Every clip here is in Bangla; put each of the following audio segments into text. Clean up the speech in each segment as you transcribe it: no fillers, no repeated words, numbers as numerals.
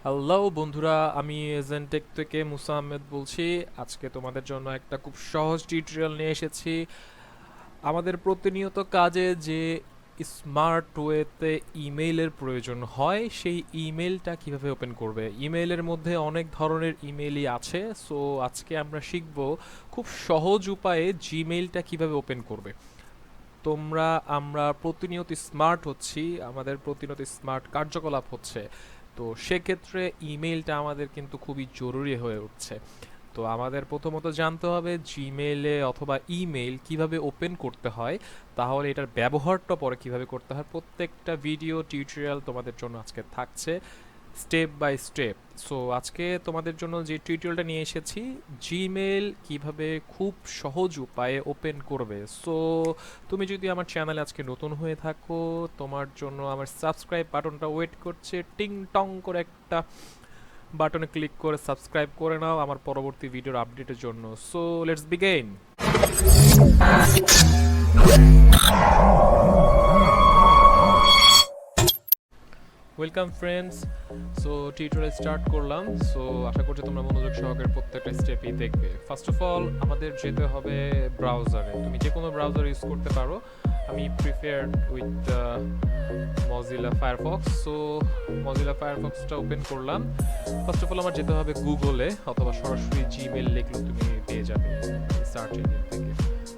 হ্যালো বন্ধুরা, আমি এজেন্টেক থেকে মুসা আহমেদ বলছি। আজকে তোমাদের জন্য একটা খুব সহজ টিউটোরিয়াল নিয়ে এসেছি। আমাদের প্রতিনিয়ত কাজে যে স্মার্ট ওয়েতে ইমেইলের প্রয়োজন হয়, সেই ইমেইলটা কিভাবে ওপেন করবে। ইমেইলের মধ্যে অনেক ধরনের ইমেইলই আছে, সো আজকে আমরা শিখব খুব সহজ উপায়ে জিমেইলটা কিভাবে ওপেন করবে। আমরা প্রতিনিয়ত স্মার্ট হচ্ছি, আমাদের প্রতিনিয়ত স্মার্ট কার্যকলাপ হচ্ছে, তো সেক্ষেত্রে ইমেইলটা আমাদের কিন্তু খুবই জরুরি হয়ে উঠছে। তো আমাদের প্রথমত জানতে হবে জিমেইলে অথবা ইমেইল কিভাবে ওপেন করতে হয়, তাহলে এটার ব্যবহারটা পরে কিভাবে করতে হয় প্রত্যেকটা ভিডিও টিউটোরিয়াল তোমাদের জন্য আজকে থাকছে স্টেপ বাই স্টেপ। সো আজকে তোমাদের জন্য যে টিউটোরিয়ালটা নিয়ে এসেছি, জিমেইল কিভাবে খুব সহজ উপায়ে ওপেন করবে। সো তুমি যদি আমার চ্যানেলে আজকে নতুন হয়ে থাকো, তোমার জন্য আমার সাবস্ক্রাইব বাটনটা ওয়েট করছে, টিং টং করে একটা বাটনে ক্লিক করে সাবস্ক্রাইব করে নাও আমার পরবর্তী ভিডিওর আপডেটের জন্য। So let's begin. Welcome friends. So tutorial start করলাম। সো আশা করছি তোমরা মনোযোগ সহকারে প্রত্যেকটা স্টেপই দেখবে। ফার্স্ট অফ অল আমাদের যেতে হবে ব্রাউজারে। তুমি যে কোনো ব্রাউজার ইউজ করতে পারো, আমি prefer with Mozilla Firefox. So Mozilla ফায়ারফক্সটা ওপেন করলাম। ফার্স্ট অফ অল আমার যেতে হবে গুগলে, অথবা সরাসরি জিমেল লিখলেও তুমি পেয়ে যাবে সার্চ ইঞ্জিন থেকে।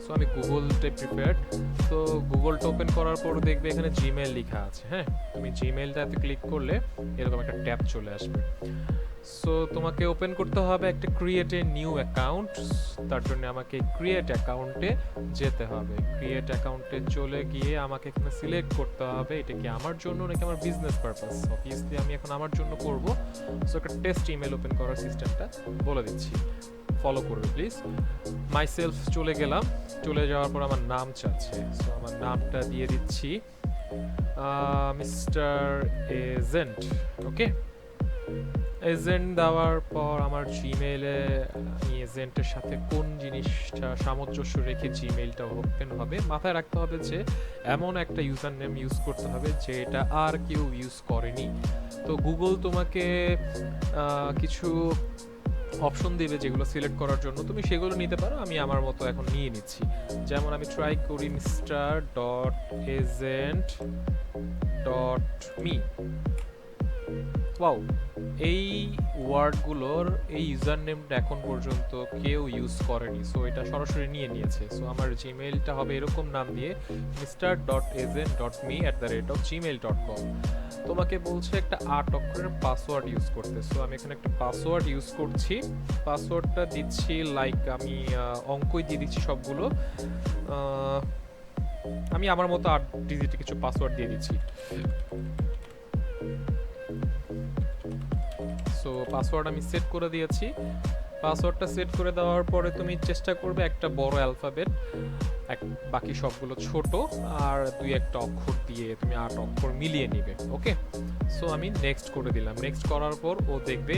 সো আমি গুগলটাই প্রিফার্ড। তো গুগলটা ওপেন করার পর দেখবে এখানে জিমেল লেখা আছে। হ্যাঁ, তুমি জিমেলটাতে ক্লিক করলে এরকম একটা ট্যাব চলে আসবে। সো তোমাকে ওপেন করতে হবে একটা ক্রিয়েট এ নিউ অ্যাকাউন্ট। তার জন্য আমাকে ক্রিয়েট অ্যাকাউন্টে যেতে হবে। ক্রিয়েট অ্যাকাউন্টে চলে গিয়ে আমাকে এখানে সিলেক্ট করতে হবে এটা কি আমার জন্য নাকি আমার বিজনেস পারপাস। অবভিয়াসলি আমি এখন আমার জন্য করব। সো একটা টেস্ট ইমেল ওপেন করার সিস্টেমটা বলে দিচ্ছি, ফলো করবে প্লিজ। মাই সেলফ চলে গেলাম। চলে যাওয়ার পর আমার নাম চাচ্ছে, সো আমার নামটা দিয়ে দিচ্ছি মিস্টার এজেন্ট। ওকে, এজেন্ট দেওয়ার পর আমার জিমেইলে আমি এজেন্টের সাথে কোন জিনিসটা সামঞ্জস্য রেখে জিমেইলটা ওপেন হবে, মাথায় রাখতে হবে যে এমন একটা ইউজার নেম ইউজ করতে হবে যে এটা আর কেউ ইউজ করেনি। তো গুগল তোমাকে কিছু অপশন দিবে যেগুলো সিলেক্ট করার জন্য, তুমি সেগুলো নিতে পারো। আমি আমার মতো এখন নিয়ে নিচ্ছি। যেমন আমি ট্রাই করি mister dot agent dot me. Wow, এই ওয়ার্ডগুলোর এই ইউজার নেমটা এখন পর্যন্ত কেউ ইউজ করেনি, সো এটা সরাসরি নিয়ে নিয়েছে। সো আমার জিমেইলটা হবে এরকম নাম দিয়ে, mister dot agent dot me at the rate of Gmail dot com. তোমাকে বলছে একটা 8 অক্ষরের পাসওয়ার্ড ইউজ করতে। সো আমি এখানে একটা পাসওয়ার্ড ইউজ করছি। পাসওয়ার্ডটা দিচ্ছি লাইক আমি অঙ্কই দিয়ে দিচ্ছি সবগুলো। আমি আমার মতো 8 ডিজিটের কিছু পাসওয়ার্ড দিয়ে দিচ্ছি। সো পাসওয়ার্ড আমি সেট করে দিয়েছি। পাসওয়ার্ডটা সেট করে দেওয়ার পরে তুমি চেষ্টা করবে একটা বড় অ্যালফাবেট, বাকি সবগুলো ছোট, আর দুই একটা অক্ষর দিয়ে তুমি 8 অক্ষর মিলিয়ে নিবে। ওকে, সো আমি নেক্সট করে দিলাম। নেক্সট করার পর ও দেখবে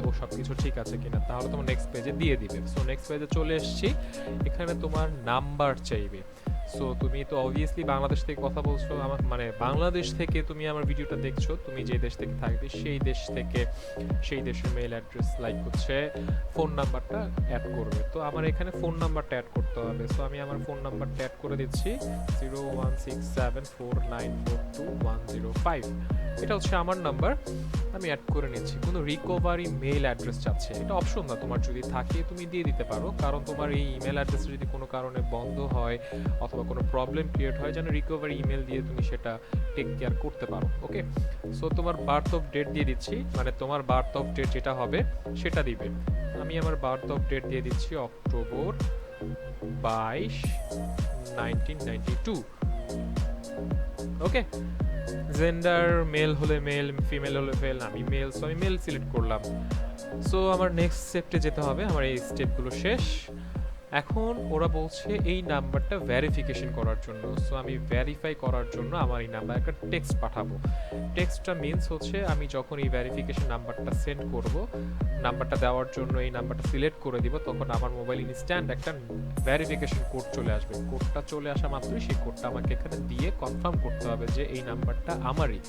ও সব কিছু ঠিক আছে কিনা, তাহলে তোমার নেক্সট পেজে দিয়ে দিবে। সো নেক্সট পেজে চলে এসেছি। এখানে তোমার নাম্বার চাইবে। সো তুমি তো অবভিয়াসলি বাংলাদেশ থেকে কথা বলছো, আমার মানে বাংলাদেশ থেকে তুমি আমার ভিডিওটা দেখছো, তুমি যে দেশ থেকে থাকবে সেই দেশ থেকে সেই দেশের মেইল অ্যাড্রেস লাইক হচ্ছে ফোন নাম্বারটা অ্যাড করবে। তো আমার এখানে ফোন নাম্বারটা অ্যাড করতে হবে। সো আমি আমার ফোন নাম্বারটা অ্যাড করে দিচ্ছি 01674942105। এটা হচ্ছে আমার নাম্বার, আমি অ্যাড করে নিচ্ছি। কোনো রিকভারি মেইল অ্যাড্রেস চাচ্ছে, এটা অপশন না, তোমার যদি থাকে তুমি দিয়ে দিতে পারো, কারণ তোমার এই ইমেল অ্যাড্রেস যদি কোনো কারণে বন্ধ হয় অথবা কোনো প্রবলেম ক্রিয়েট হয়, যেন রিকভারি ইমেল দিয়ে তুমি সেটা টেক কেয়ার করতে পারো। ওকে, সো তোমার বার্থ অফ ডেট দিয়ে দিচ্ছি, মানে তোমার বার্থ অফ ডেট যেটা হবে সেটা দিবে। আমি আমার বার্থ অফ ডেট দিয়ে দিচ্ছি অক্টোবর 22, 1992। ওকে, জেন্ডার মেল হলে মেল, ফিমেল হলে ফেল, আমি মেল, সো আমি মেল সিলেক্ট করলাম। সো আমার নেক্সট স্টেপে যেতে হবে। আমার এই স্টেপগুলো শেষ। এখন ওরা বলছে এই নাম্বারটা ভেরিফিকেশন করার জন্য। সো আমি ভেরিফাই করার জন্য আমার এই নাম্বার একটা টেক্সট পাঠাবো। টেক্সটটা মিনস হচ্ছে আমি যখন এই ভেরিফিকেশন নাম্বারটা সেন্ড করব, নাম্বারটা দেওয়ার জন্য এই নাম্বারটা সিলেক্ট করে দিব, তখন আমার মোবাইল ইনস্ট্যান্ট একটা ভেরিফিকেশন কোড চলে আসবে। কোডটা চলে আসা মাত্রই সেই কোডটা আমাকে এখানে দিয়ে কনফার্ম করতে হবে যে এই নাম্বারটা আমারই।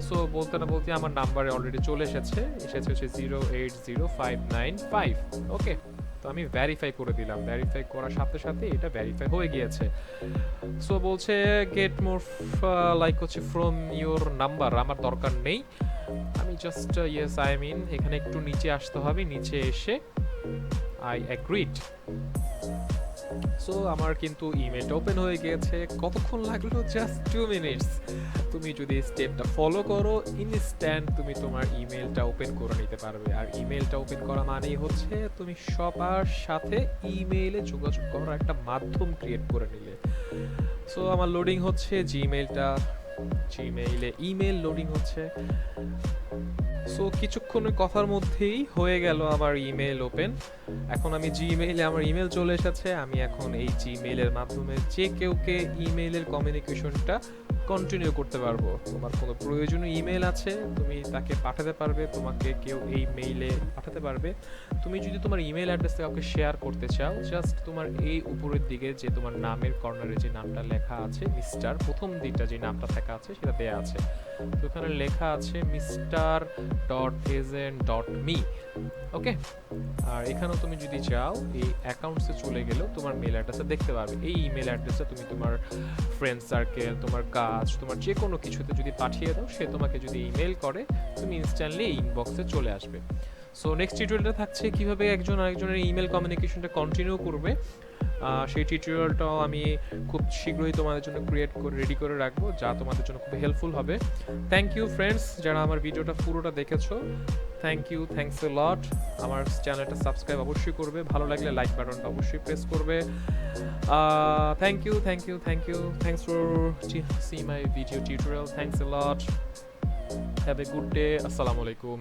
সো বলতে না বলতে আমার নাম্বারে অলরেডি চলে এসেছে হচ্ছে 080595। ওকে, তো আমি ভেরিফাই করে দিলাম, ভেরিফাই করার সাথে সাথে এটা ভেরিফাই হয়ে গিয়েছে। সো বলছে গেট মোর লাইক হচ্ছে ফ্রম ইওর নাম্বার, আমার দরকার নেই। আমি জাস্ট ইয়েস আই মিন এখানে একটু নিচে আসতে হবে, নিচে এসে আই অ্যাগ্রিড। সো আমার কিন্তু ইমেলটা ওপেন হয়ে গিয়েছে। কতক্ষণ লাগলো? Just 2 minutes. তুমি যদি স্টেপটা ফলো করো, ইনস্ট্যান্ট তুমি তোমার ইমেলটা ওপেন করে নিতে পারবে। আর ইমেলটা ওপেন করা মানেই হচ্ছে তুমি সবার সাথে ইমেইলে যোগাযোগ করার একটা মাধ্যম ক্রিয়েট করে নিলে। সো আমার লোডিং হচ্ছে জিমেইলটা, জিমেইলে ইমেল লোডিং হচ্ছে। সো কিছুক্ষণের কথার মধ্যেই হয়ে গেল আমার ইমেল ওপেন। এখন আমি জিমেইলে আমার ইমেল চলে এসেছে। আমি এখন এই জিমেইলের মাধ্যমে যে কেউকে ইমেইলের কমিউনিকেশনটা কন্টিনিউ করতে পারবো। তোমার কোনো প্রয়োজনীয় ইমেল আছে, তুমি তাকে পাঠাতে পারবে, তোমাকে কেউ এই মেইলে পাঠাতে পারবে। তুমি যদি তোমার ইমেল অ্যাড্রেসটা কাউকে শেয়ার করতে চাও, জাস্ট তোমার এই উপরের দিকে যে তোমার নামের কর্নারে যে নামটা লেখা আছে মিস্টার, প্রথম দিকটা যে নামটা লেখা আছে সেটা দেয়া আছে, তো ওখানে লেখা আছে mr.agent.me। ওকে, আর এখানেও তুমি যদি চাও এই অ্যাকাউন্টসে চলে গেলেও তোমার মেল অ্যাড্রেসে দেখতে পারবে। এই ইমেল অ্যাড্রেসে তুমি তোমার ফ্রেন্ড সার্কেল, তোমার কাজ, তোমার যে কোনো কিছুতে যদি পাঠিয়ে দাও, সে তোমাকে যদি ইমেল করে, তুমি ইনস্ট্যান্টলি ইনবক্সে চলে আসবে। সো নেক্সট টিউটোরিয়ালটা থাকছে কিভাবে একজন আরেকজনের ইমেল কমিউনিকেশনটা কন্টিনিউ করবে। সেই টিউটোরিয়ালটাও আমি খুব শীঘ্রই তোমাদের জন্য ক্রিয়েট করে রেডি করে রাখবো, যা তোমাদের জন্য খুব হেল্পফুল হবে। থ্যাংক ইউ ফ্রেন্ডস, যারা আমার ভিডিওটা পুরোটা দেখেছো, থ্যাংক ইউ, থ্যাংকস এ লট। আমার চ্যানেলটা সাবস্ক্রাইব অবশ্যই করবে, ভালো লাগলে লাইক বাটনটা অবশ্যই প্রেস করবে। Thank you, thank you, thank you, thanks for see my video tutorial, thanks a lot, have a good day, আসসালামু আলাইকুম।